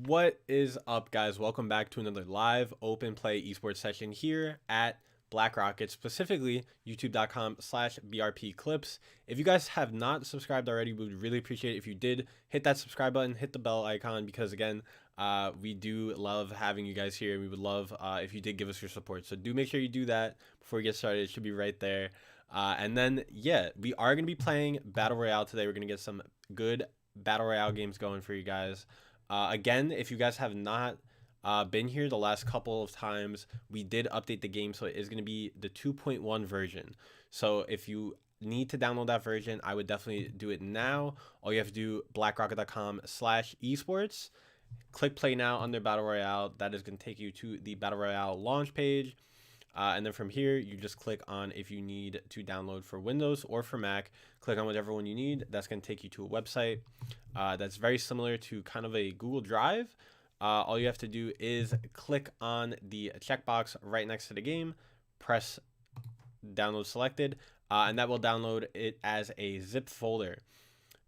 What is up, guys? Welcome back to another live open play esports session here at Black Rocket, specifically youtube.com/BRP clips. If you guys have not subscribed already, we would really appreciate it if you did hit that subscribe button, hit the bell icon, because again, we do love having you guys here. We would love if you did give us your support. So do make sure you do that before we get started. It should be right there. And then, yeah, we are going to be playing Battle Royale today. We're going to get some good Battle Royale games going for you guys. Again, if you guys have not been here the last couple of times, we did update the game, so it is going to be the 2.1 version. So if you need to download that version, I would definitely do it now. All you have to do, blackrocket.com/esports. Click play now under Battle Royale. That is going to take you to the Battle Royale launch page. And then from here, you just click on if you need to download for Windows or for Mac. Click on whatever one you need. That's going to take you to a website that's very similar to kind of a Google Drive. All you have to do is click on the checkbox right next to the game, press download selected, and that will download it as a zip folder.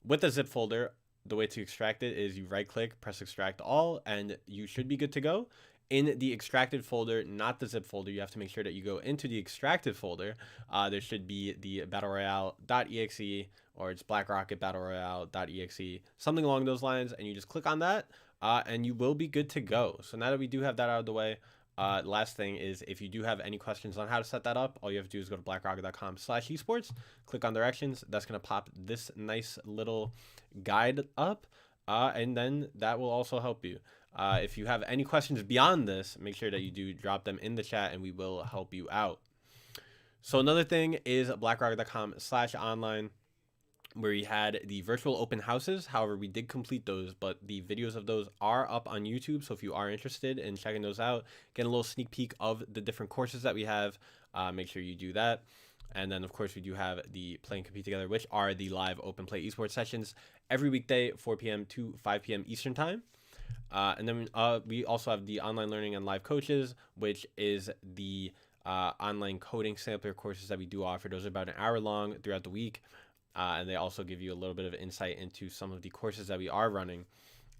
With the zip folder, the way to extract it is you right click, press extract all, and you should be good to go. In the extracted folder, not the zip folder, you have to make sure that you go into the extracted folder. There should be the battle royale.exe, or it's blackrocket battle royale.exe, something along those lines, and you just click on that, and you will be good to go. So now that we do have that out of the way, last thing is, if you do have any questions on how to set that up, all you have to do is go to blackrocket.com/esports, click on directions. That's going to pop this nice little guide up, and then that will also help you. If you have any questions beyond this, make sure that you do drop them in the chat and we will help you out. So another thing is blackrocket.com/online, where we had the virtual open houses. However, we did complete those, but the videos of those are up on YouTube. So if you are interested in checking those out, get a little sneak peek of the different courses that we have, make sure you do that. And then, of course, we do have the Play and Compete Together, which are the live open play esports sessions every weekday, 4 p.m. to 5 p.m. Eastern time. And then we also have the online learning and live coaches, which is the online coding sampler courses that we do offer. Those are about an hour long throughout the week. And they also give you a little bit of insight into some of the courses that we are running.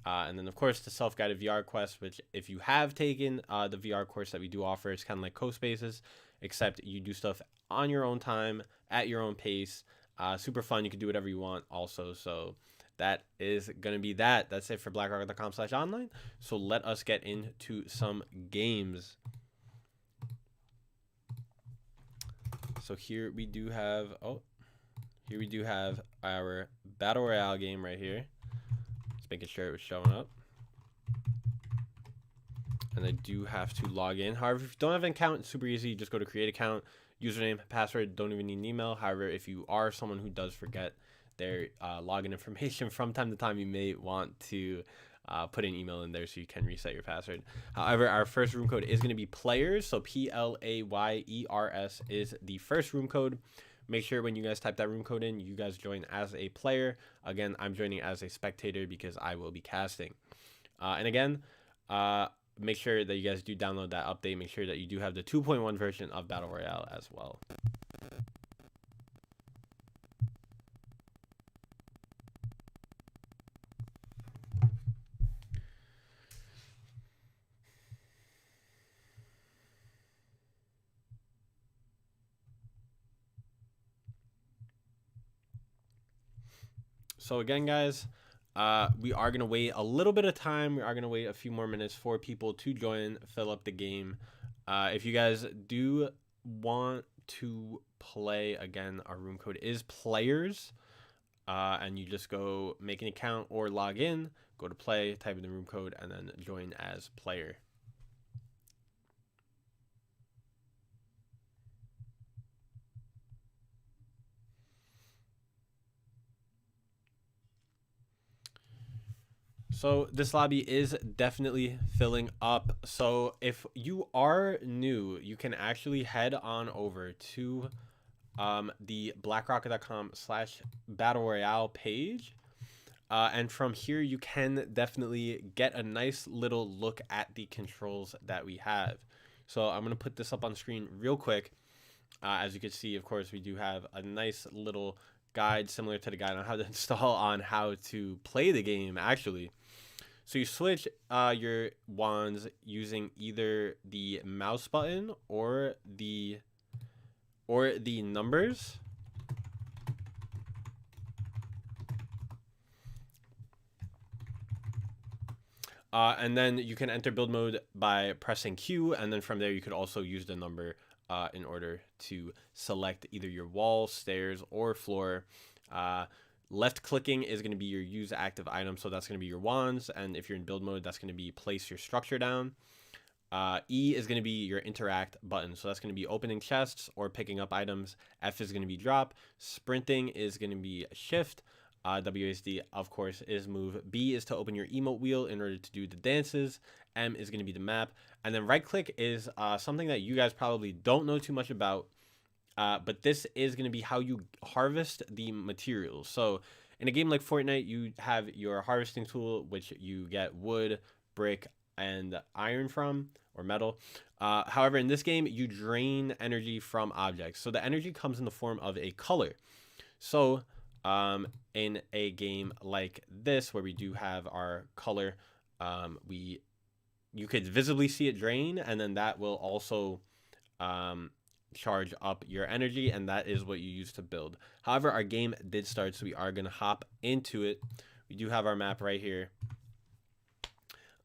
And then, of course, the self-guided VR quest, which if you have taken the VR course that we do offer, it's kind of like CoSpaces, except you do stuff on your own time, at your own pace. Super fun. You can do whatever you want also. So that is going to be that. That's it for blackrocket.com/online. So let us get into some games. So here we do have, our Battle Royale game right here. Just making sure it was showing up. And I do have to log in. However, if you don't have an account, it's super easy. You just go to create account, username, password, don't even need an email. However, if you are someone who does forget their login information from time to time, you may want to put an email in there so you can reset your password. However, our first room code is going to be players. So PLAYERS is the first room code. Make sure when you guys type that room code in, you guys join as a player. Again, I'm joining as a spectator because I will be casting. And again, make sure that you guys do download that update. Make sure that you do have the 2.1 version of Battle Royale as well. So again, guys, we are going to wait a little bit of time. We are going to wait a few more minutes for people to join, fill up the game. If you guys do want to play, again, our room code is players. And you just go make an account or log in, go to play, type in the room code, and then join as player. So this lobby is definitely filling up. So if you are new, you can actually head on over to the blackrocket.com/battle royale page. And from here, you can definitely get a nice little look at the controls that we have. So I'm going to put this up on screen real quick. As you can see, of course, we do have a nice little guide similar to the guide on how to install, on how to play the game, actually. So you switch your wands using either the mouse button or the numbers. And then you can enter build mode by pressing Q, and then from there you could also use the number in order to select either your wall, stairs, or floor. Left clicking is going to be your use active item, so that's going to be your wands, and if you're in build mode, that's going to be place your structure down. E is going to be your interact button, so that's going to be opening chests or picking up items. F is going to be drop. Sprinting is going to be shift. WASD, of course, is move. B is to open your emote wheel in order to do the dances. M is going to be the map. And then right click is something that you guys probably don't know too much about, but this is going to be how you harvest the materials. So in a game like Fortnite, you have your harvesting tool, which you get wood, brick, and iron from, or metal. However, in this game, you drain energy from objects. So the energy comes in the form of a color. So in a game like this, where we do have our color, you could visibly see it drain, and then that will also charge up your energy, and that is what you use to build. However, our game did start, so we are going to hop into it. We do have our map right here.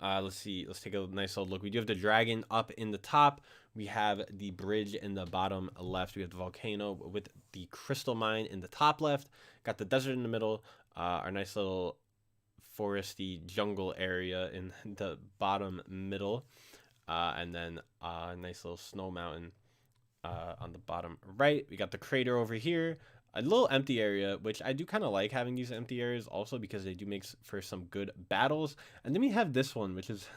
Let's see. Let's take a nice old look. We do have the dragon up in the top. We have the bridge in the bottom left. We have the volcano with the crystal mine in the top left. Got the desert in the middle. Our nice little foresty jungle area in the bottom middle. And then a nice little snow mountain on the bottom right. We got the crater over here. A little empty area, which I do kind of like having these empty areas also because they do make for some good battles. And then we have this one, which is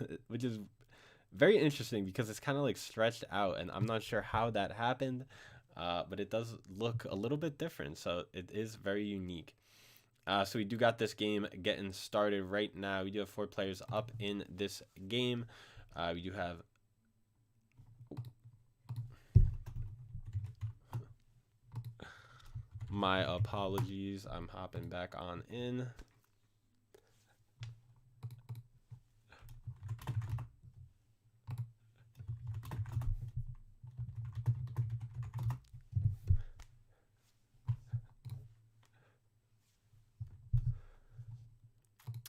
very interesting because it's kind of like stretched out, and I'm not sure how that happened, but it does look a little bit different, so it is very unique. So we do got this game getting started right now. We do have 4 players up in this game. We do have my apologies. I'm hopping back on in.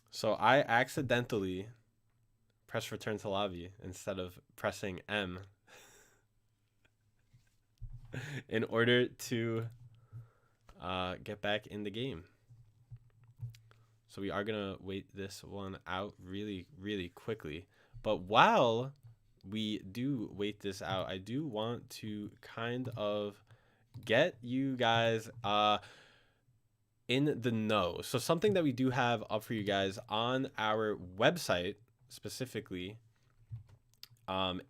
So I accidentally pressed return to lobby instead of pressing M in order to get back in the game. So we are going to wait this one out really, really quickly. But while we do wait this out, I do want to kind of get you guys in the know. So something that we do have up for you guys on our website specifically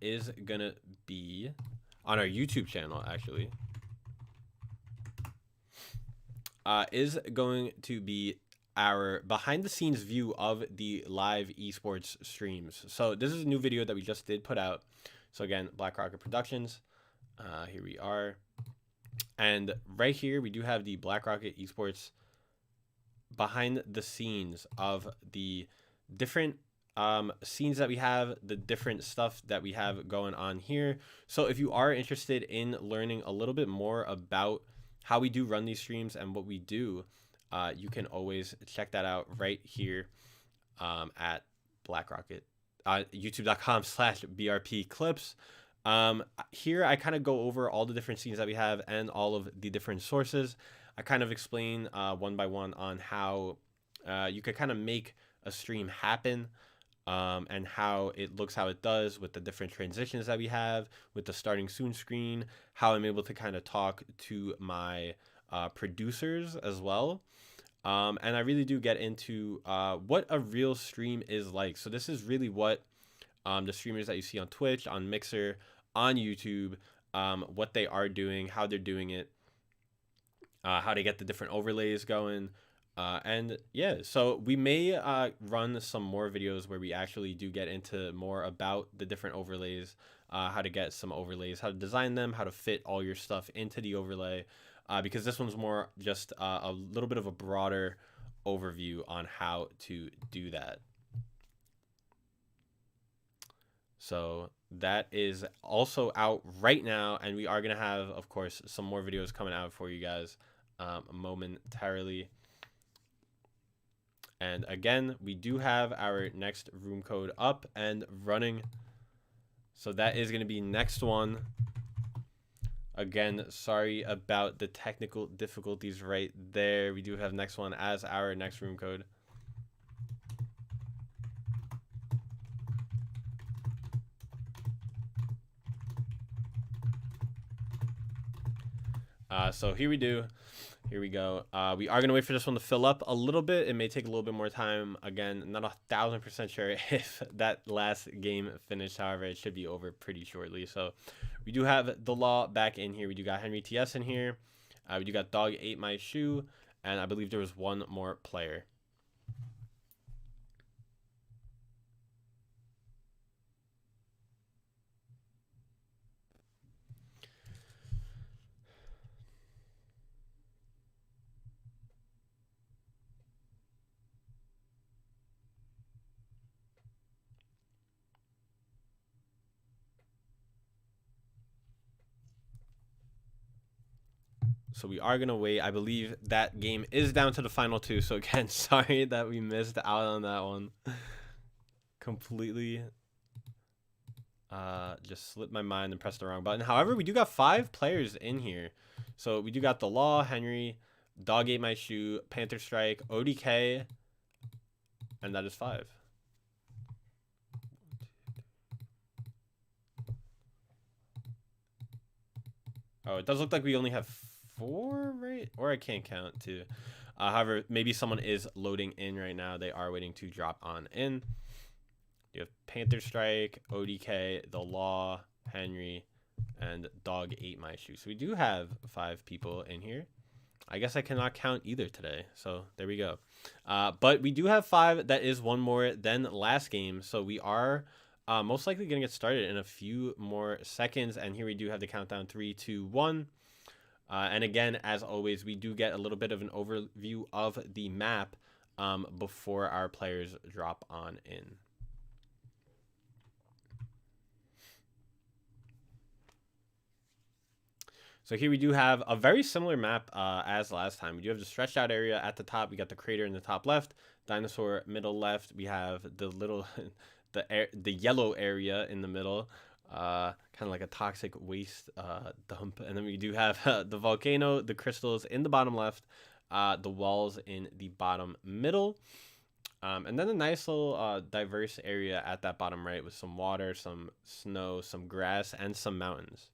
is going to be on our YouTube channel, actually. Is going to be our behind the scenes view of the live esports streams. So this is a new video that we just did put out. So again, Black Rocket Productions. Here we are. And right here, we do have the Black Rocket Esports behind the scenes of the different scenes that we have, the different stuff that we have going on here. So if you are interested in learning a little bit more about how we do run these streams and what we do, you can always check that out right here at Black Rocket, youtube.com/BRP clips. Here I kind of go over all the different scenes that we have and all of the different sources. I kind of explain one by one on how you could kind of make a stream happen, and how it looks, how it does with the different transitions that we have, with the starting soon screen, how I'm able to kind of talk to my producers as well. And I really do get into what a real stream is like. So this is really what the streamers that you see on Twitch, on Mixer, on YouTube, what they are doing, how they're doing it, how to get the different overlays going. And yeah, so we may run some more videos where we actually do get into more about the different overlays, how to get some overlays, how to design them, how to fit all your stuff into the overlay, because this one's more just a little bit of a broader overview on how to do that. So that is also out right now, and we are going to have, of course, some more videos coming out for you guys momentarily. And again, we do have our next room code up and running. So that is going to be next one. Again, sorry about the technical difficulties right there. We do have next one as our next room code. So here we do. Here we go. We are going to wait for this one to fill up a little bit. It may take a little bit more time. Again, not 1,000% sure if that last game finished. However, it should be over pretty shortly. So we do have the law back in here. We do got Henry TS in here. We do got Dog Ate My Shoe. And I believe there was one more player. So we are going to wait. I believe that game is down to the final two. So again, sorry that we missed out on that one. Completely just slipped my mind and pressed the wrong button. However, we do got 5 players in here. So we do got the Law, Henry, Dog Ate My Shoe, Panther Strike, ODK, and that is 5. Oh, it does look like we only have 4, right? Or I can't count too. However, maybe someone is loading in right now. They are waiting to drop on in. You have Panther Strike, ODK, The Law, Henry, and Dog Ate My Shoe. So we do have 5 people in here. I guess I cannot count either today. So there we go. But we do have 5. That is one more than last game. So we are most likely going to get started in a few more seconds. And here we do have the countdown 3, 2, 1. And again, as always, we do get a little bit of an overview of the map before our players drop on in. So here we do have a very similar map as last time. We do have the stretched out area at the top. We got the crater in the top left, dinosaur middle left. We have the little, the yellow area in the middle, kind of like a toxic waste dump. And then we do have the volcano, the crystals in the bottom left, the walls in the bottom middle. And then a nice little diverse area at that bottom right with some water, some snow, some grass, and some mountains.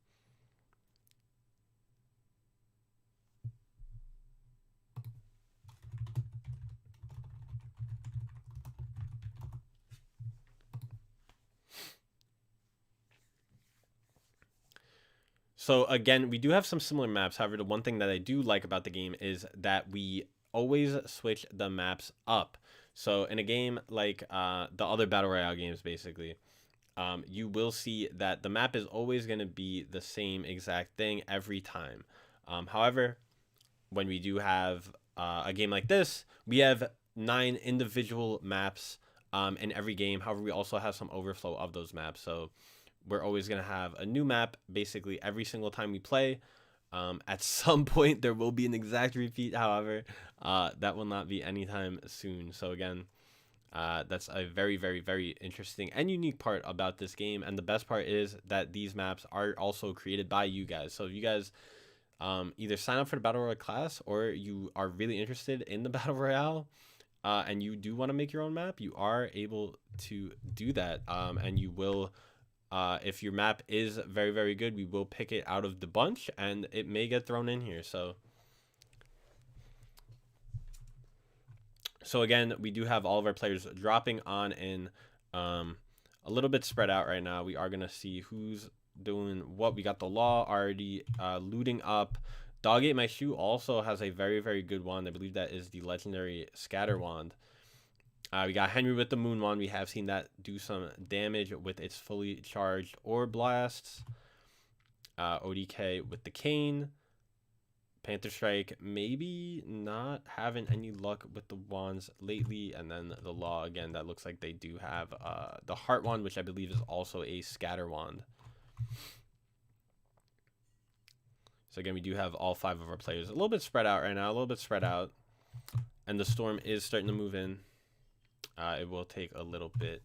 So again, we do have some similar maps. However, the one thing that I do like about the game is that we always switch the maps up. So in a game like the other Battle Royale games, basically, you will see that the map is always going to be the same exact thing every time. However, when we do have a game like this, we have 9 individual maps in every game. However, we also have some overflow of those maps. So we're always going to have a new map basically every single time we play. At some point, there will be an exact repeat. However, that will not be anytime soon. So again, that's a very, very, very interesting and unique part about this game. And the best part is that these maps are also created by you guys. So if you guys either sign up for the Battle Royale class or you are really interested in the Battle Royale and you do want to make your own map, you are able to do that. And you will... if your map is very, very good, we will pick it out of the bunch, and it may get thrown in here. So again, we do have all of our players dropping on in, a little bit spread out right now. We are going to see who's doing what. We got the Law already looting up. Dog Ate My Shoe also has a very, very good wand. I believe that is the legendary Scatter Wand. We got Henry with the Moon Wand. We have seen that do some damage with its fully charged Orb Blasts. ODK with the Cane. Panther Strike, maybe not having any luck with the wands lately. And then the Law, again, that looks like they do have the Heart Wand, which I believe is also a Scatter Wand. So again, we do have all 5 of our players a little bit spread out right now, a little bit spread out. And the Storm is starting to move in. It will take a little bit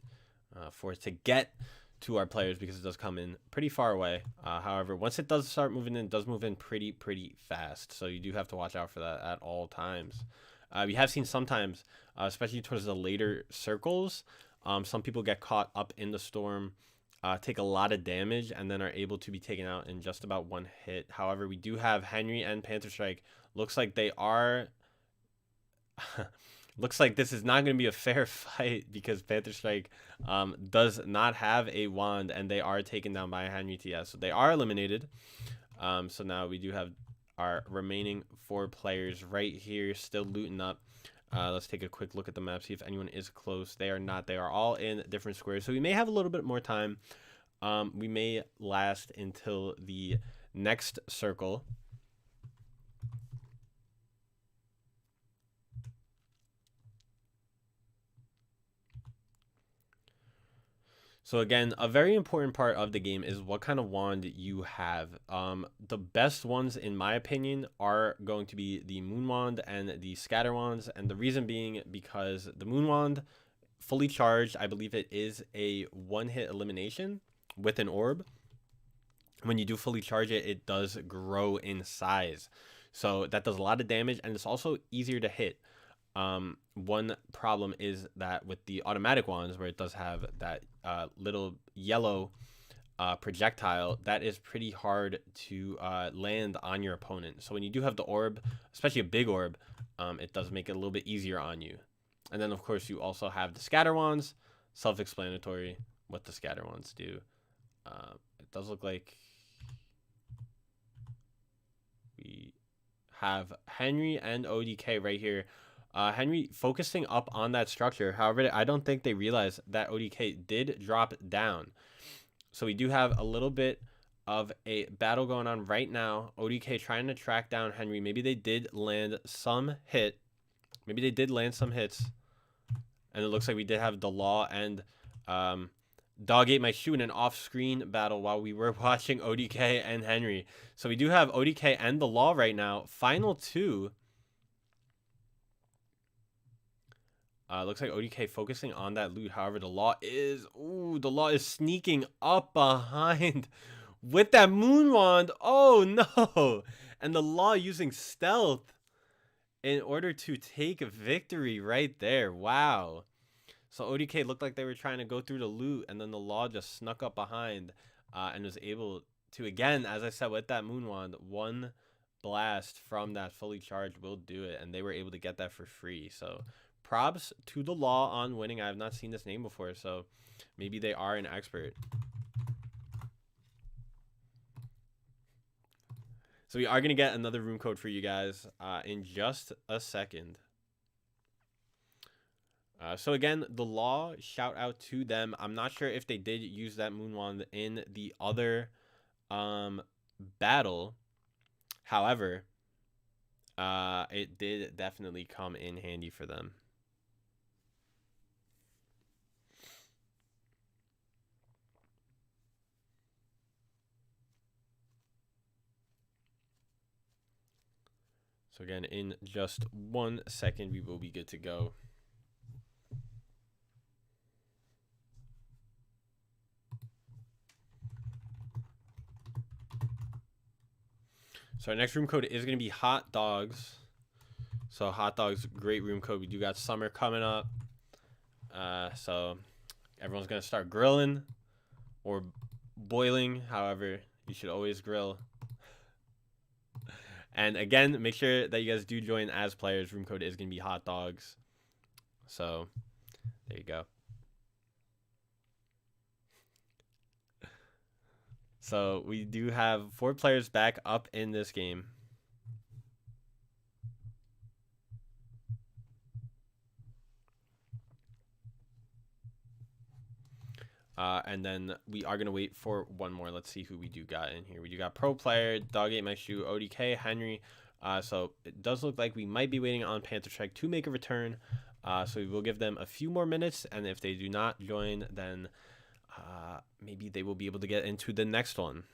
for it to get to our players because it does come in pretty far away. However, once it does start moving in, it does move in pretty fast. So you do have to watch out for that at all times. We have seen sometimes, especially towards the later circles, some people get caught up in the Storm, take a lot of damage, and then are able to be taken out in just about 1 hit. However, we do have Henry and Panther Strike. Looks like they are... Looks like this is not going to be a fair fight because Panther Strike does not have a wand, and they are taken down by Henry TS. So they are eliminated. So now we do have our remaining 4 players right here still looting up. Let's take a quick look at the map, see if anyone is close. They are not. They are all in different squares. So we may have a little bit more time. We may last until the next circle. So again, a very important part of the game is what kind of wand you have. The best ones, in my opinion, are going to be the Moon Wand and the Scatter Wands. And the reason being because the Moon Wand, fully charged, I believe it is a 1-hit elimination with an orb. When you do fully charge it, it does grow in size. So that does a lot of damage, and it's also easier to hit. One problem is that with the automatic wands, where it does have that little yellow projectile, that is pretty hard to land on your opponent. So when you do have the orb, especially a big orb, it does make it a little bit easier on you. And then, of course, you also have the scatter wands. Self-explanatory what the scatter wands do. It does look like we have Henry and ODK right here. Henry focusing up on that structure. However, I don't think they realized that ODK did drop down. So we do have a little bit of a battle going on right now. ODK trying to track down Henry. Maybe they did land some hit. Maybe they did land some hits. And it looks like we did have the Law and Dog Ate My Shoe in an off-screen battle while we were watching ODK and Henry. So we do have ODK and the Law right now. Final 2. Looks like ODK focusing on that loot. However, the Law is sneaking up behind with that Moon Wand. Oh no! And the Law using stealth in order to take a victory right there. Wow. So ODK looked like they were trying to go through the loot, and then the Law just snuck up behind and was able to, again, as I said, with that Moon Wand, 1 blast from that fully charged will do it, and they were able to get that for free. So props to the Law on winning. I have not seen this name before, so maybe they are an expert. So we are going to get another room code for you guys in just a second. So again, the Law, shout out to them. I'm not sure if they did use that Moon Wand in the other battle. However, it did definitely come in handy for them. So again, in just 1 second, we will be good to go. So our next room code is going to be Hot Dogs. So Hot Dogs, great room code. We do got summer coming up. So everyone's going to start grilling or boiling. However, you should always grill. And again, make sure that you guys do join as players. Room code is going to be Hot Dogs. So there you go. So we do have 4 players back up in this game. And then we are going to wait for 1 more. Let's see who we do got in here. We do got Pro Player, Dog Ate My Shoe, ODK, Henry, So it does look like we might be waiting on Panther Strike to make a return. So we will give them a few more minutes, and if they do not join, then maybe they will be able to get into the next one.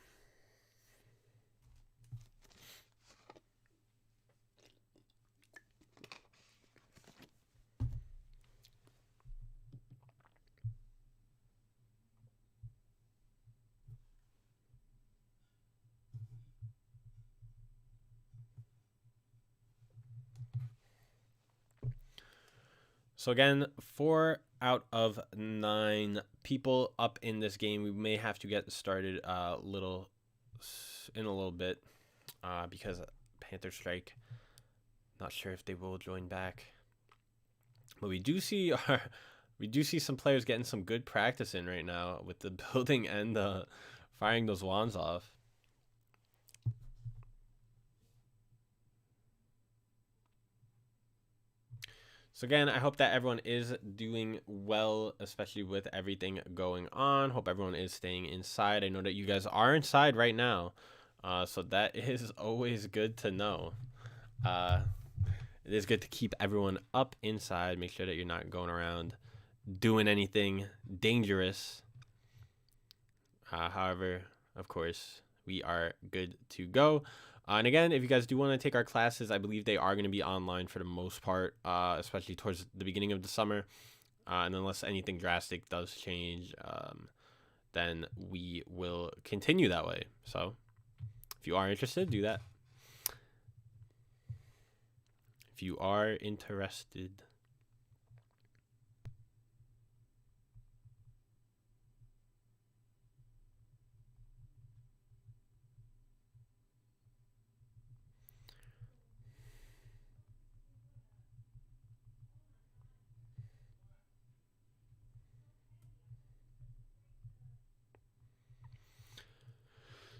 So again, 4 out of 9 people up in this game. We may have to get started in a little bit because Panther Strike, not sure if they will join back. But we do see some players getting some good practice in right now with the building and firing those wands off. So again, I hope that everyone is doing well, especially with everything going on. Hope everyone is staying inside. I know that you guys are inside right now, so that is always good to know. It is good to keep everyone up inside. Make sure that you're not going around doing anything dangerous. However, of course, we are good to go. And again, if you guys do want to take our classes, I believe they are going to be online for the most part, especially towards the beginning of the summer. And unless anything drastic does change, then we will continue that way. So if you are interested, do that. If you are interested.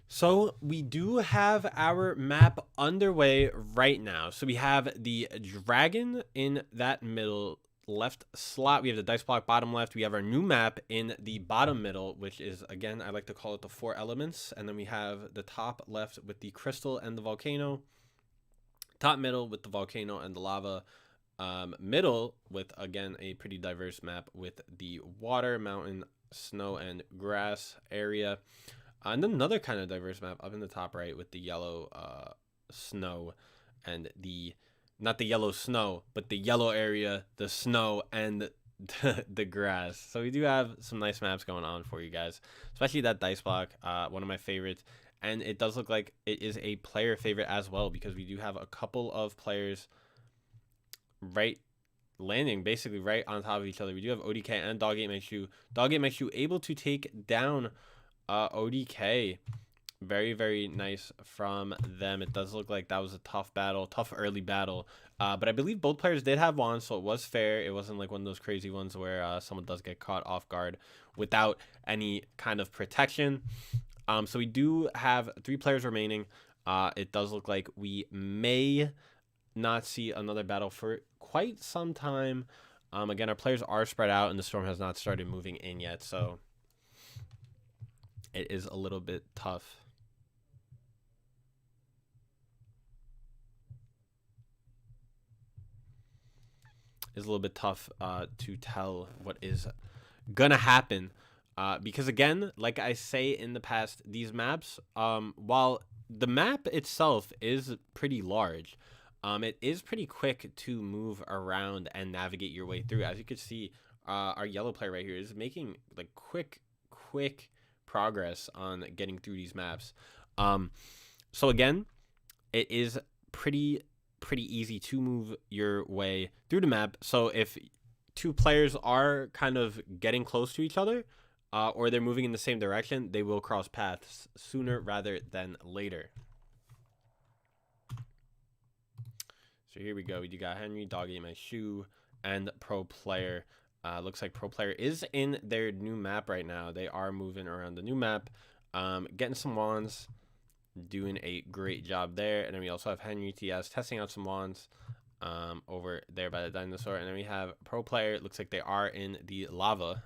So we do have our map underway right now. So we have the dragon in that middle left slot. We have the dice block bottom left. We have our new map in the bottom middle, which is, again, I like to call it the 4 elements. And then we have the top left with the crystal and the volcano. Top middle with the volcano and the lava. Middle with, again, a pretty diverse map with the water, mountain, snow, and grass area. And then another kind of diverse map up in the top right with the yellow snow and not the yellow snow, but the yellow area, the snow, and the grass. So we do have some nice maps going on for you guys, especially that dice block, one of my favorites. And it does look like it is a player favorite as well, because we do have a couple of players landing basically right on top of each other. We do have ODK and Doggate Makes You. Doggate Makes You able to take down ODK. Very, very nice from them. It does look like that was a tough early battle. But I believe both players did have wands, so it was fair. It wasn't like one of those crazy ones where someone does get caught off guard without any kind of protection. So we do have 3 players remaining. It does look like we may not see another battle for quite some time. Again, our players are spread out, and the storm has not started moving in yet, so it is a little bit tough. It's a little bit tough to tell what is gonna happen, because again, like I say in the past, these maps, while the map itself is pretty large, it is pretty quick to move around and navigate your way through. As you can see, our yellow player right here is making like quick progress on getting through these maps. So again, it is pretty easy to move your way through the map. So if 2 players are kind of getting close to each other, or they're moving in the same direction, they will cross paths sooner rather than later. So here we go. We do got Henry, Doggy, My Shoe, and Pro Player. Looks like Pro Player is in their new map right now. They are moving around the new map, getting some wands, doing a great job there. And then we also have Henry TS testing out some wands over there by the dinosaur. And then we have Pro Player. It looks like they are in the lava.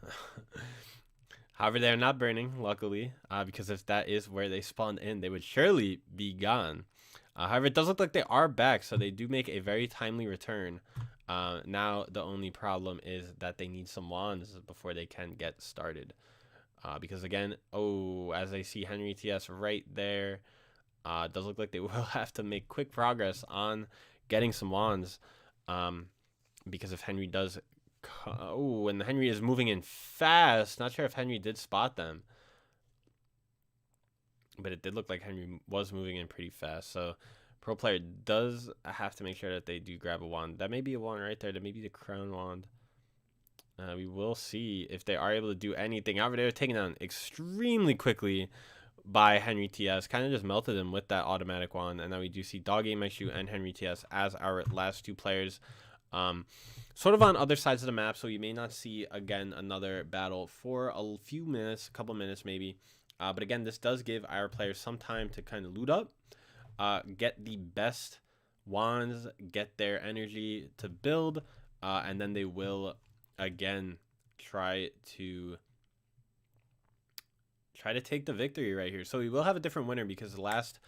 However, they're not burning, luckily, because if that is where they spawned in, they would surely be gone. However, it does look like they are back, so they do make a very timely return. Now, the only problem is that they need some wands before they can get started. Because again, as I see Henry TS right there, it does look like they will have to make quick progress on getting some wands. Because if Henry does... and Henry is moving in fast. Not sure if Henry did spot them. But it did look like Henry was moving in pretty fast. So pro player does have to make sure that they do grab a wand. That may be a wand right there. That may be the crown wand. We will see if they are able to do anything. However, they were taken down extremely quickly by Henry TS. Kind of just melted him with that automatic wand. And now we do see Dog8MyShoe and Henry TS as our last two players. Sort of on other sides of the map. So you may not see, again, another battle for a few minutes, a couple minutes maybe. But again, this does give our players some time to kind of loot up, get the best wands, get their energy to build, and then they will, again, try to take the victory right here. So we will have a different winner because the last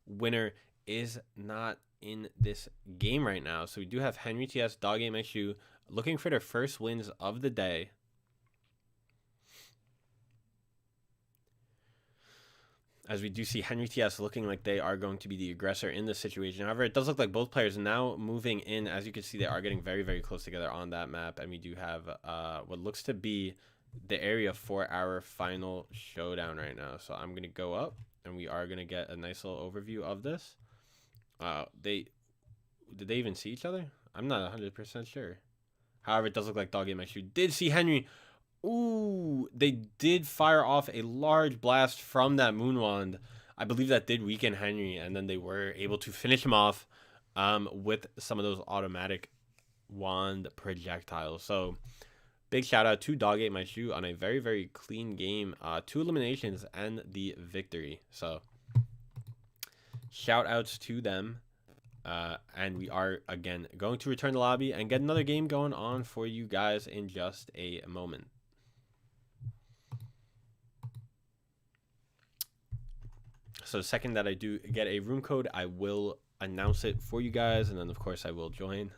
winner is not in this game right now. So we do have Henry TS, Dog8MyShoe looking for their first wins of the day. As we do see Henry TS looking like they are going to be the aggressor in this situation. However, it does look like both players are now moving in. As you can see, they are getting very, very close together on that map. And we do have what looks to be the area for our final showdown right now. So I'm going to go up, and we are going to get a nice little overview of this. Did they even see each other? I'm not 100% sure. However, it does look like Dog8MyShoe did see Henry. Ooh, they did fire off a large blast from that moon wand. I believe that did weaken Henry, and then they were able to finish him off with some of those automatic wand projectiles. So big shout out to Dog8MyShoe on a very, very clean game. 2 eliminations and the victory. So shout outs to them. And we are, again, going to return to the lobby and get another game going on for you guys in just a moment. So the second that I do get a room code, I will announce it for you guys. And then, of course, I will join.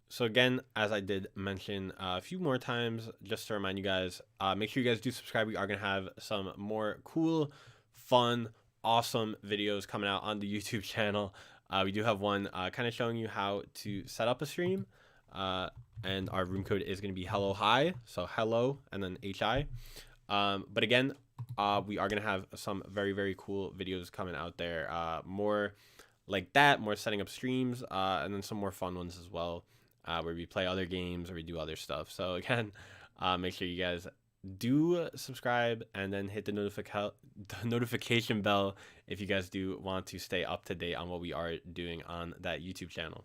So again, as I did mention a few more times, just to remind you guys, make sure you guys do subscribe. We are going to have some more cool, fun, awesome videos coming out on the YouTube channel. We do have one kind of showing you how to set up a stream. And our room code is going to be hello hi. So hello and then hi. But again, we are going to have some very, very cool videos coming out there. More like that, more setting up streams, and then some more fun ones as well. Where we play other games or we do other stuff. So again, make sure you guys do subscribe and then hit the notification bell if you guys do want to stay up to date on what we are doing on that YouTube channel.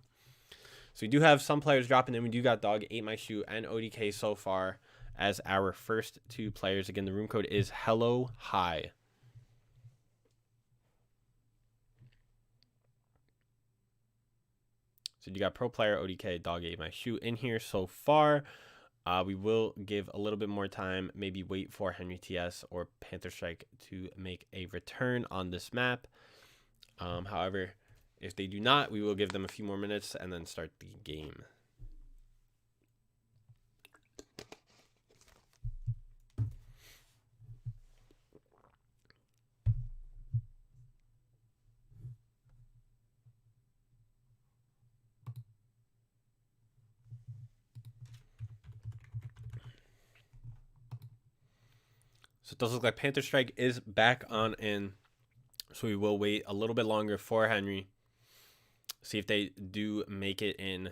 So we do have some players dropping in. We do got Dog8MyShoe and ODK so far as our first 2 players. Again, the room code is hello hi. So you got pro player, ODK, Dog8MyShoe in here so far. We will give a little bit more time, maybe wait for Henry TS or Panther Strike to make a return on this map. However, if they do not, we will give them a few more minutes and then start the game. So it does look like Panther Strike is back on in. So we will wait a little bit longer for Henry. See if they do make it in.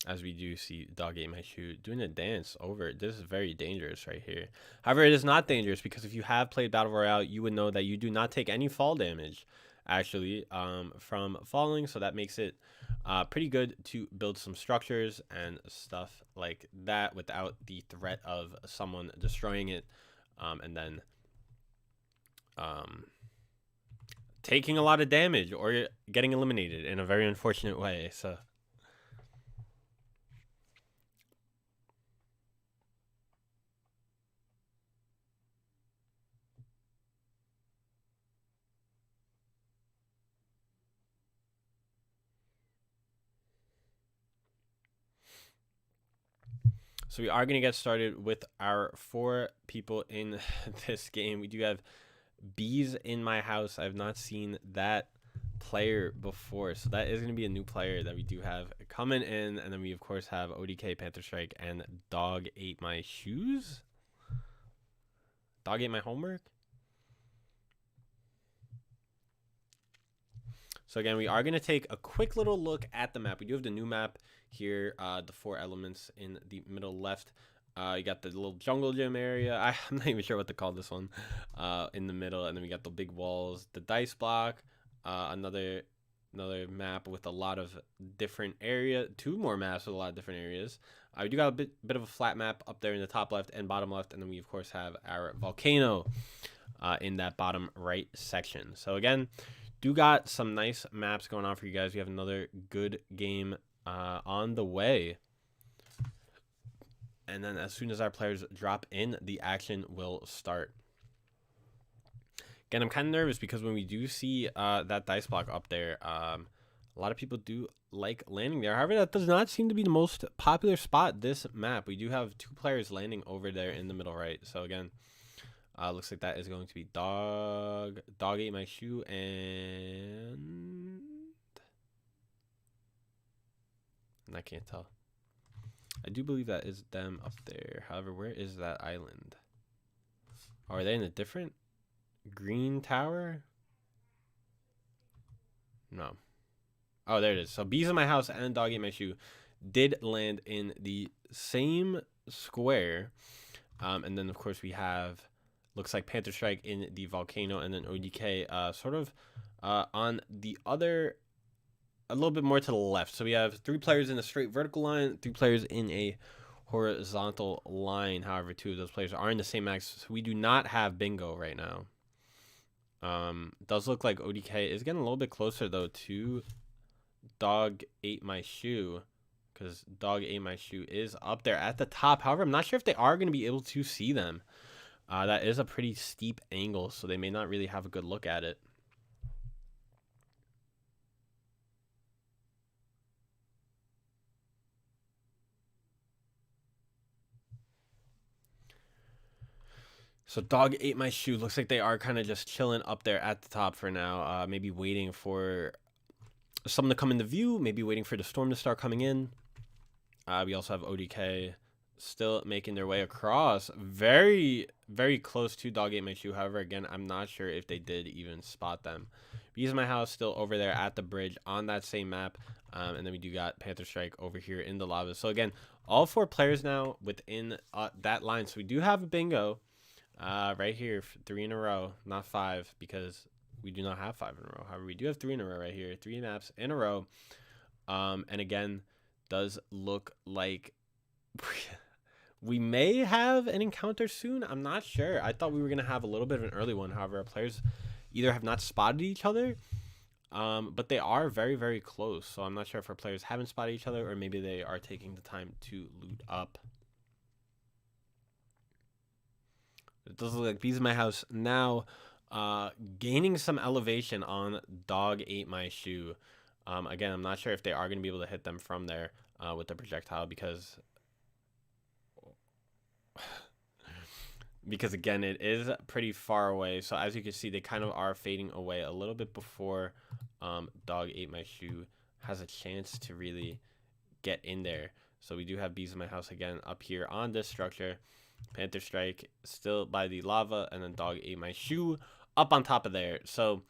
As we do see Dog8MyShoe doing a dance over it. This is very dangerous right here. However, it is not dangerous because if you have played Battle Royale, you would know that you do not take any fall damage actually, from falling. So that makes it pretty good to build some structures and stuff like that without the threat of someone destroying it, and then taking a lot of damage or getting eliminated in a very unfortunate way. So we are going to get started with our 4 people in this game. We do have bees in my house. I've not seen that player before, so that is going to be a new player that we do have coming in. And then we of course have ODK, Panther Strike, and Dog Ate My Shoes. Dog Ate My Homework. So again, we are going to take a quick little look at the map. We do have the new map here, the 4 elements in the middle left. You got the little jungle gym area. I'm not even sure what to call this one, in the middle. And then we got the big walls, the dice block, another map with a lot of different area, 2 more maps with a lot of different areas. We do got a bit of a flat map up there in the top left and bottom left. And then we, of course, have our volcano in that bottom right section. So again, do got some nice maps going on for you guys. We have another good game on the way. And then as soon as our players drop in, the action will start. Again, I'm kind of nervous because when we do see that dice block up there, a lot of people do like landing there. However, that does not seem to be the most popular spot this map. We do have 2 players landing over there in the middle right. So again, looks like that is going to be Dog Ate My Shoe, and I can't tell. I do believe that is them up there. However, where is that island? Oh, are they in a different green tower? No. Oh, there it is. So Bees in My House and Dog Ate My Shoe did land in the same square. And then, of course, we have, looks like Panther Strike in the volcano, and then ODK sort of on the other, a little bit more to the left. So we have 3 players in a straight vertical line, 3 players in a horizontal line. However, 2 of those players are in the same max. So we do not have bingo right now. Does look like ODK is getting a little bit closer though to Dog Ate My Shoe, because Dog Ate My Shoe is up there at the top. However, I'm not sure if they are going to be able to see them. That is a pretty steep angle, so they may not really have a good look at it. So Dog Ate My Shoe. Looks like they are kind of just chilling up there at the top for now. Maybe waiting for someone to come into view. Maybe waiting for the storm to start coming in. We also have ODK still making their way across. Very, very close to Dog Ate My Shoe. However, again, I'm not sure if they did even spot them. Bees in My House still over there at the bridge on that same map. And then we do got Panther Strike over here in the lava. So again, all 4 players now within that line. So we do have a bingo. Right here, 3 in a row, not 5, because we do not have 5 in a row. However, we do have 3 in a row right here, 3 maps in a row. And again, does look like we may have an encounter soon. I'm not sure. I thought we were going to have a little bit of an early one. However, our players either have not spotted each other, but they are very, very close. So I'm not sure if our players haven't spotted each other, or maybe they are taking the time to loot up. It does look like Bees in My House now gaining some elevation on Dog Ate My Shoe. Again, I'm not sure if they are going to be able to hit them from there with the projectile, because again, it is pretty far away. So as you can see, they kind of are fading away a little bit before Dog Ate My Shoe has a chance to really get in there. So we do have Bees in My House again up here on this structure. Panther Strike still by the lava, and then Dog Ate My Shoe up on top of there. So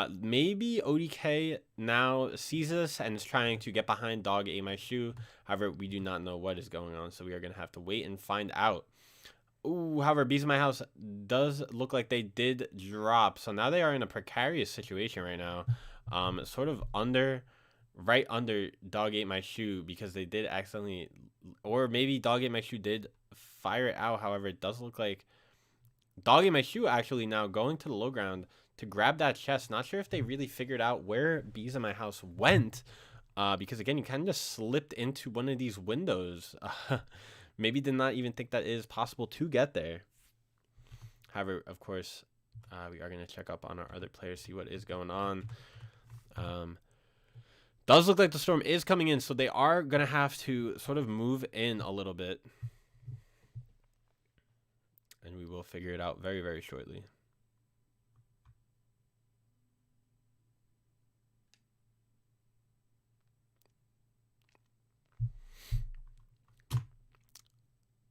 maybe ODK now sees us and is trying to get behind Dog Ate My Shoe. However, we do not know what is going on, so we are going to have to wait and find out. Ooh, however, Bees in My House does look like they did drop. So now they are in a precarious situation right now. Sort of right under Dog Ate My Shoe because they did accidentally, or maybe Dog Ate My Shoe did fire it out. However, it does look like Dog Ate My Shoe actually now going to the low ground to grab that chest. Not sure if they really figured out where Bees in My House went. Because again, you kind of just slipped into one of these windows. Maybe did not even think that it is possible to get there. However, of course, we are going to check up on our other players, see what is going on. Does look like the storm is coming in, so they are going to have to sort of move in a little bit. And we will figure it out very, very shortly.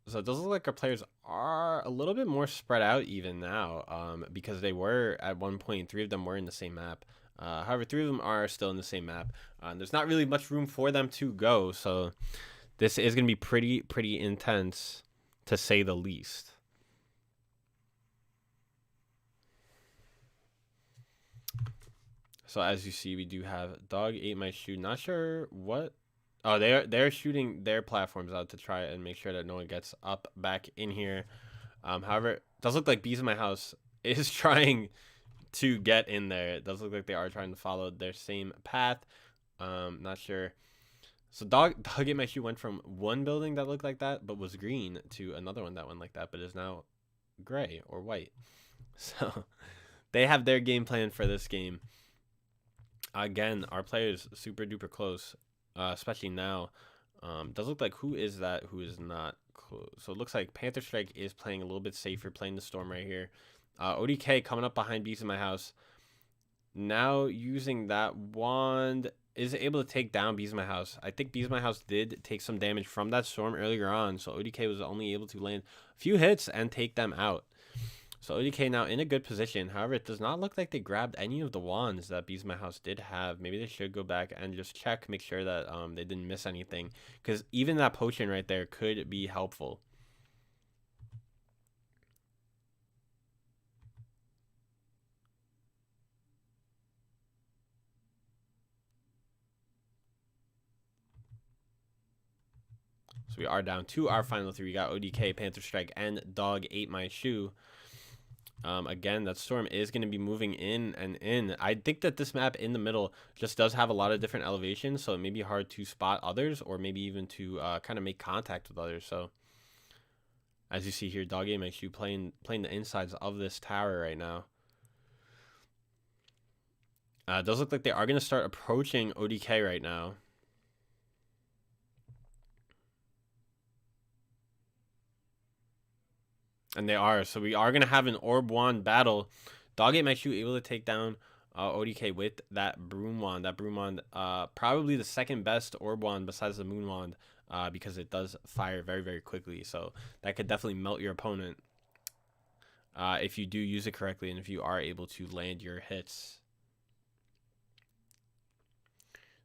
So it does look like our players are a little bit more spread out even now, because they were at one point, 3 of them were in the same map. However, 3 of them are still in the same map. There's not really much room for them to go, so this is going to be pretty intense, to say the least. So as you see, we do have Dog Ate My Shoe. Not sure what. Oh, they're shooting their platforms out to try and make sure that no one gets up back in here. However, it does look like Bees in My House is trying to get in there. It does look like they are trying to follow their same path. Not sure. So Dog Ate My Shoe went from one building that looked like that but was green to another one that went like that but is now gray or white. So they have their game plan for this game. Again, our players super duper close, especially now. Does look like who is that? Who is not close? So it looks like Panther Strike is playing a little bit safer, playing the Storm right here. ODK coming up behind Beast in My House. Now using that wand is able to take down Beast in My House. I think Beast in My House did take some damage from that Storm earlier on, so ODK was only able to land a few hits and take them out. So ODK now in a good position. However, it does not look like they grabbed any of the wands that Beast in My House did have. Maybe they should go back and just check, make sure that they didn't miss anything. Because even that potion right there could be helpful. So we are down to our final 3. We got ODK, Panther Strike, and Dog Ate My Shoe. Again, that storm is going to be moving in and in. I think that this map in the middle just does have a lot of different elevations, so it may be hard to spot others or maybe even to kind of make contact with others. So as you see here, Dog Ate My Shoe playing the insides of this tower right now. It does look like they are going to start approaching ODK right now. And they are. So we are going to have an Orb Wand battle. Dog Ate My Shoe able to take down ODK with that Broom Wand. That Broom Wand, probably the second best Orb Wand besides the Moon Wand, because it does fire very, very quickly. So that could definitely melt your opponent if you do use it correctly and if you are able to land your hits.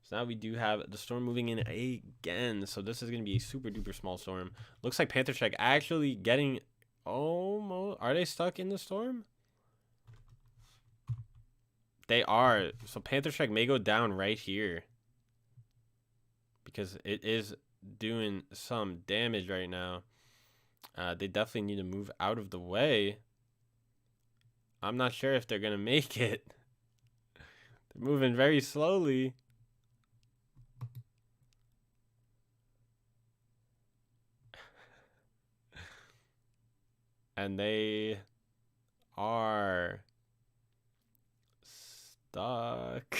So now we do have the storm moving in again. So this is going to be a super duper small storm. Looks like Panther Strike actually getting... Almost. Are they stuck in the storm? They are. So Panther Strike may go down right here, because it is doing some damage right now. They definitely need to move out of the way. I'm not sure if they're going to make it. They're moving very slowly. And they are stuck.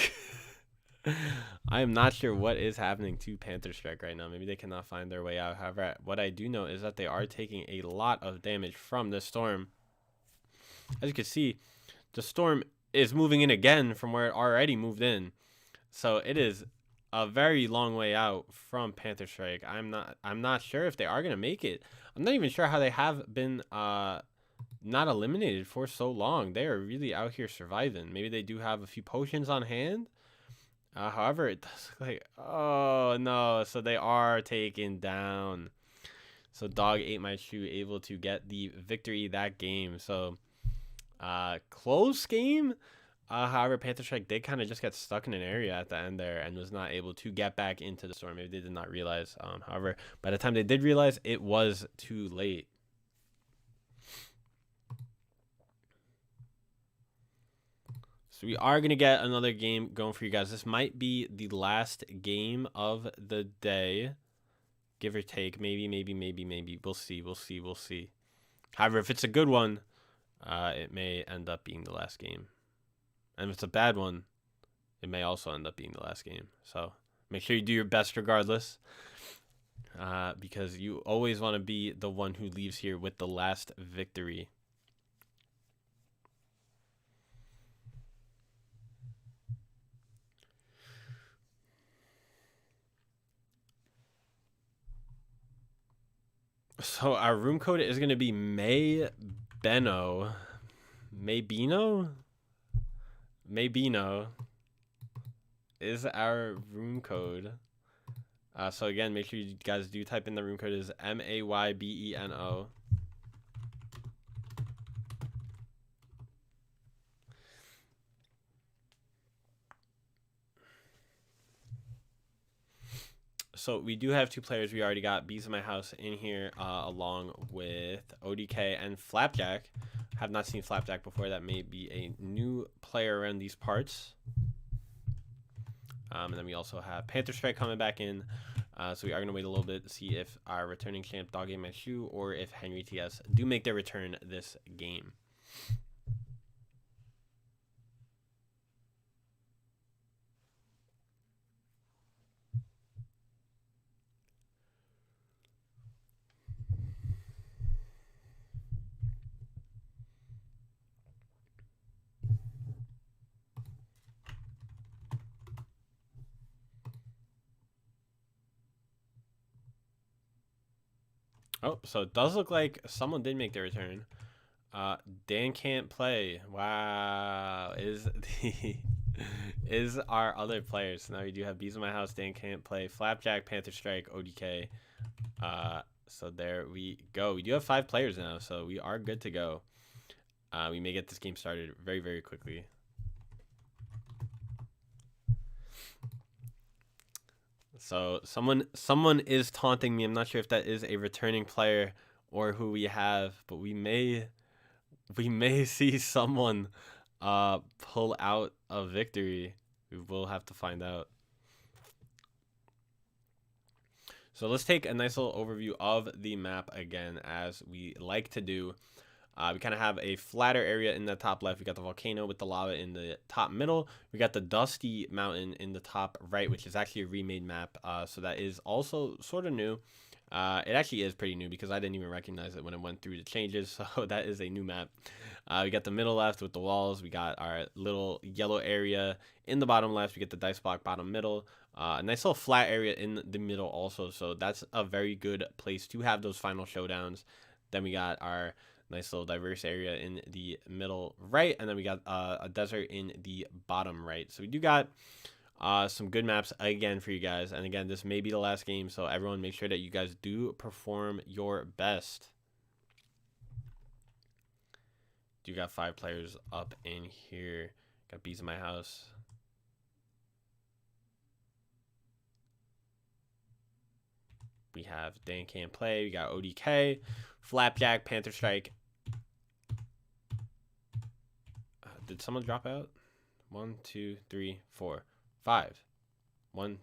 I am not sure what is happening to Panther Strike right now. Maybe they cannot find their way out. However, what I do know is that they are taking a lot of damage from this storm. As you can see, the storm is moving in again from where it already moved in. So it is a very long way out from Panther Strike. I'm not sure if they are going to make it. I'm not even sure how they have been not eliminated for so long. They are really out here surviving. Maybe they do have a few potions on hand. However, it does look like, oh no, so they are taken down. So Dog ate my shoe, able to get the victory that game. So close game. However, Panther Strike did kind of just get stuck in an area at the end there and was not able to get back into the storm. Maybe they did not realize. However, by the time they did realize, it was too late. So we are going to get another game going for you guys. This might be the last game of the day. Give or take. Maybe. We'll see. However, if it's a good one, it may end up being the last game. And if it's a bad one, it may also end up being the last game. So make sure you do your best regardless. Because you always want to be the one who leaves here with the last victory. So our room code is going to be Maybino is our room code. So again, make sure you guys do type in the room code is MAYBENO. So we do have two players. We already got Bees in My House in here along with ODK and Flapjack. Have not seen Flapjack before. That may be a new player around these parts. And then we also have Panther Strike coming back in. So we are going to wait a little bit to see if our returning champ Dog Ate My Shoe or if Henry TS do make their return this game. Oh, so it does look like someone did make their return. Dan can't play. Wow, is our other players. So now we do have Bees in My House, Dan can't play, Flapjack, Panther Strike, ODK. So there we go. We do have 5 players now, so we are good to go. We may get this game started very, very quickly. So someone is taunting me. I'm not sure if that is a returning player or who we have, but we may see someone pull out a victory. We will have to find out. So let's take a nice little overview of the map again, as we like to do. We kind of have a flatter area in the top left. We got the volcano with the lava in the top middle. We got the dusty mountain in the top right, which is actually a remade map. So that is also sort of new. It actually is pretty new because I didn't even recognize it when it went through the changes. So that is a new map. We got the middle left with the walls. We got our little yellow area in the bottom left. We get the dice block bottom middle. A nice little flat area in the middle also. So that's a very good place to have those final showdowns. Then we got our nice little diverse area in the middle right, and then we got a desert in the bottom right. So we do got some good maps again for you guys, and again, this may be the last game, so everyone make sure that you guys do perform your best. Do got 5 players up in here. Got Bees in My House. We have Dan Can't Play. We got ODK, Flapjack, Panther Strike. Did someone drop out? 1, 2, 3, 4, 5. 1,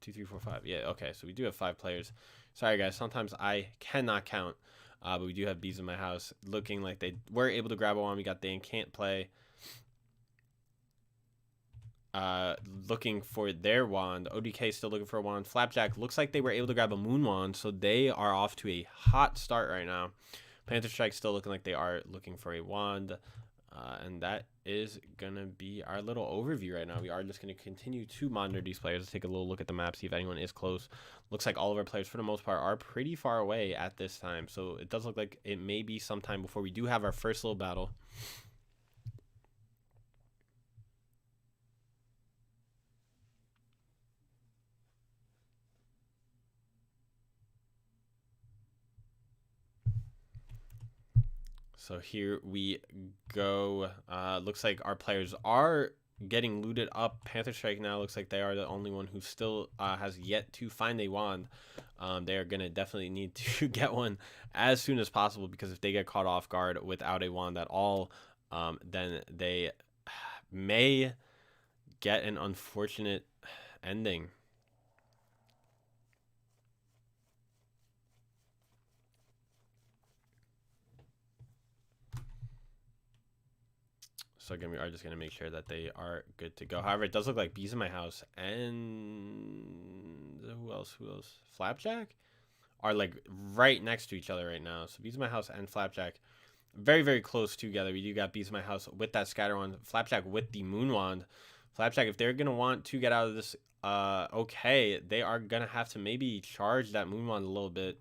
2, 3, 4, 5. Yeah, okay. So we do have 5 players. Sorry, guys. Sometimes I cannot count. But we do have Bees in My House looking like they were able to grab a wand. We got Dan Can't Play. Looking for their wand. ODK still looking for a wand. Flapjack looks like they were able to grab a moon wand, so they are off to a hot start right now. Panther Strike still looking like they are looking for a wand. And that is going to be our little overview right now. We are just going to continue to monitor these players. Let's take a little look at the map, see if anyone is close. Looks like all of our players, for the most part, are pretty far away at this time. So it does look like it may be some time before we do have our first little battle. So here we go. Looks like our players are getting looted up. Panther Strike now looks like they are the only one who still has yet to find a wand. They are going to definitely need to get one as soon as possible, because if they get caught off guard without a wand at all, then they may get an unfortunate ending. So again, we are just going to make sure that they are good to go. However, it does look like Bees in My House and who else? Flapjack are like right next to each other right now. So Bees in My House and Flapjack very, very close together. We do got Bees in My House with that scatter wand, Flapjack with the moon wand. Flapjack, if they're going to want to get out of this, okay, they are going to have to maybe charge that moon wand a little bit.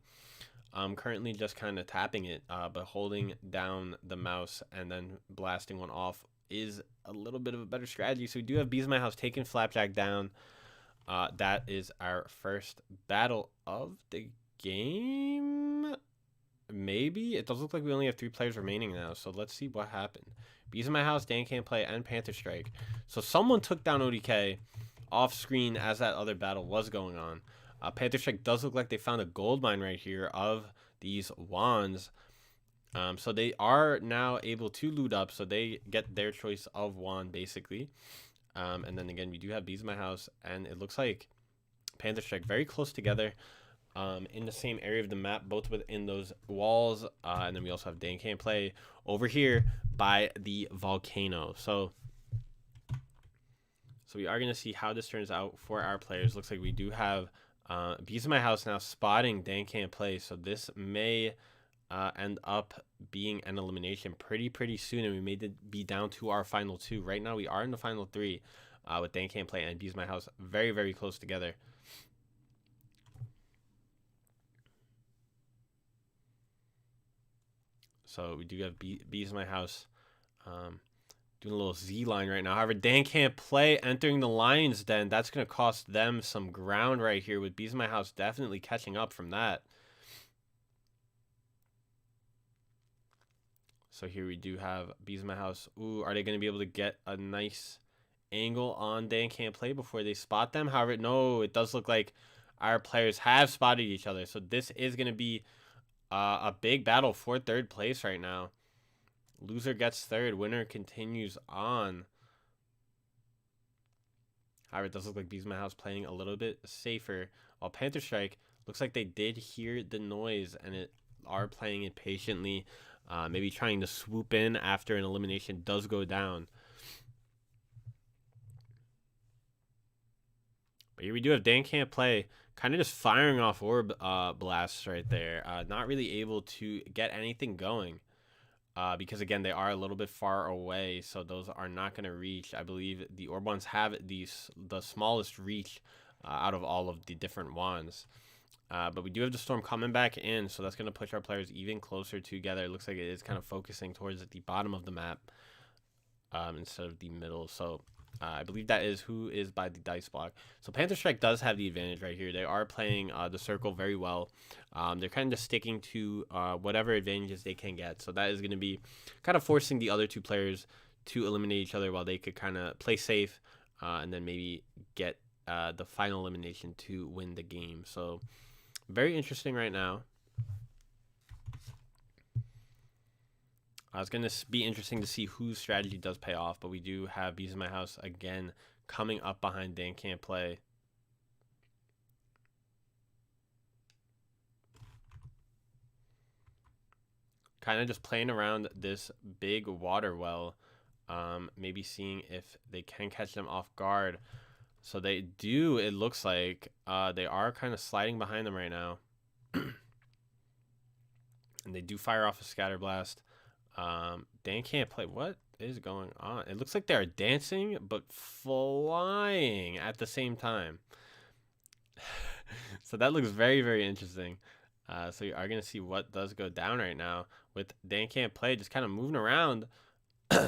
I'm currently just kind of tapping it, but holding down the mouse and then blasting one off is a little bit of a better strategy. So we do have Bees in My House taking Flapjack down. That is our first battle of the game. Maybe. It does look like we only have 3 players remaining now, so let's see what happened. Bees in My House, Dan Can't Play, and Panther Strike. So someone took down ODK off screen as that other battle was going on. Panther Strike does look like they found a gold mine right here of these wands. So they are now able to loot up, so they get their choice of wand, basically. And then again, we do have Bees in My House, and it looks like Panther Strike very close together in the same area of the map, both within those walls. And then we also have Dan Can't Play over here by the volcano. So we are going to see how this turns out for our players. Looks like we do have Bees in My House now spotting Dan Can't Play, so this may end up being an elimination pretty soon, and we may be down to our final 2. Right now we are in the final 3 with Dan Can't Play and Bees in My House very close together. So we do have Bees in My House doing a little Z line right now. However, Dan Can't Play entering the Lion's Den. That's going to cost them some ground right here, with Bees in My House definitely catching up from that. So here we do have Bees in My House. Ooh, are they going to be able to get a nice angle on Dan Can't Play before they spot them? However, no, it does look like our players have spotted each other. So this is going to be a big battle for 3rd place right now. Loser gets 3rd. Winner continues on. However, it does look like Bees in My House playing a little bit safer, while Panther Strike looks like they did hear the noise and are playing it patiently, maybe trying to swoop in after an elimination does go down. But here we do have Dan Can't Play kind of just firing off orb blasts right there, not really able to get anything going. Because again, they are a little bit far away, so those are not going to reach. I believe the orb wands have the smallest reach out of all of the different wands. But we do have the storm coming back in, so that's going to push our players even closer together. It looks like it is kind of focusing towards the bottom of the map instead of the middle. So I believe that is who is by the dice block. So Panther Strike does have the advantage right here. They are playing the circle very well. They're kind of just sticking to whatever advantages they can get. So that is going to be kind of forcing the other 2 players to eliminate each other, while they could kind of play safe and then maybe get the final elimination to win the game. So very interesting right now. It's going to be interesting to see whose strategy does pay off, but we do have Bees in My House again coming up behind Dan Can't Play. Kind of just playing around this big water well, maybe seeing if they can catch them off guard. So they do, it looks like they are kind of sliding behind them right now. And they do fire off a scatter blast. Dan Can't Play. What is going on? It looks like they're dancing but flying at the same time. So that looks very interesting. So you are going to see what does go down right now with Dan Can't Play just kind of moving around.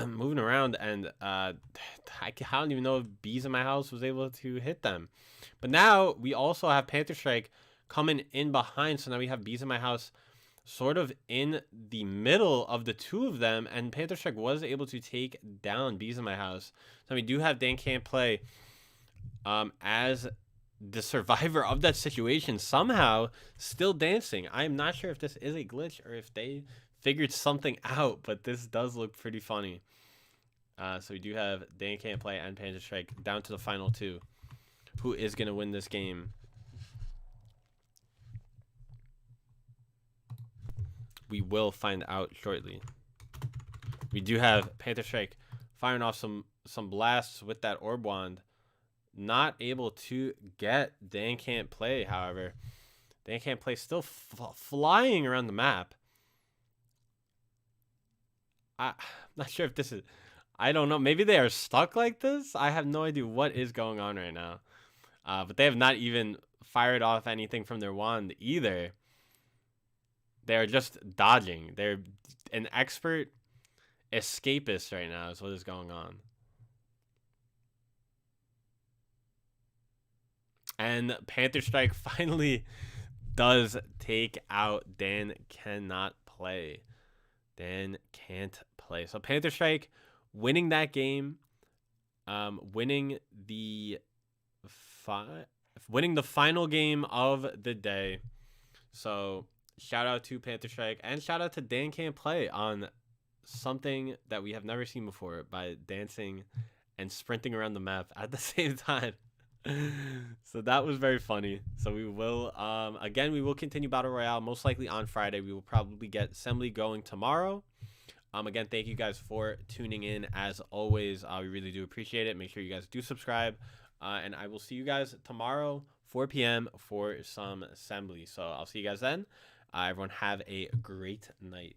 Moving around, and I don't even know if Bees in My House was able to hit them. But now we also have Panther Strike coming in behind, so now we have Bees in My House sort of in the middle of the two of them, and Panther Strike was able to take down Bees in My House. So we do have Dan Can't Play as the survivor of that situation, somehow still dancing. I am not sure if this is a glitch or if they figured something out, but this does look pretty funny. So we do have Dan Can't Play and Panther Strike down to the final two. Who is going to win this game? We will find out shortly. We do have Panther Strike firing off some blasts with that orb wand. Not able to get Dan Can't Play, however. Dan Can't Play still flying around the map. I'm not sure if this is... I don't know. Maybe they are stuck like this? I have no idea what is going on right now. But they have not even fired off anything from their wand either. They're just dodging. They're an expert escapist right now is what is going on. And Panther Strike finally does take out Dan Cannot Play. Dan can't play. So Panther Strike winning that game, winning the final game of the day. So shout out to Panther Strike and shout out to Dan Can't Play on something that we have never seen before by dancing and sprinting around the map at the same time. So that was very funny. So we will again, we will continue Battle Royale most likely on Friday. We will probably get Assembly going tomorrow. Again, thank you guys for tuning in as always. We really do appreciate it. Make sure you guys do subscribe. And I will see you guys tomorrow 4 p.m. for some Assembly. So I'll see you guys then. Everyone have a great night.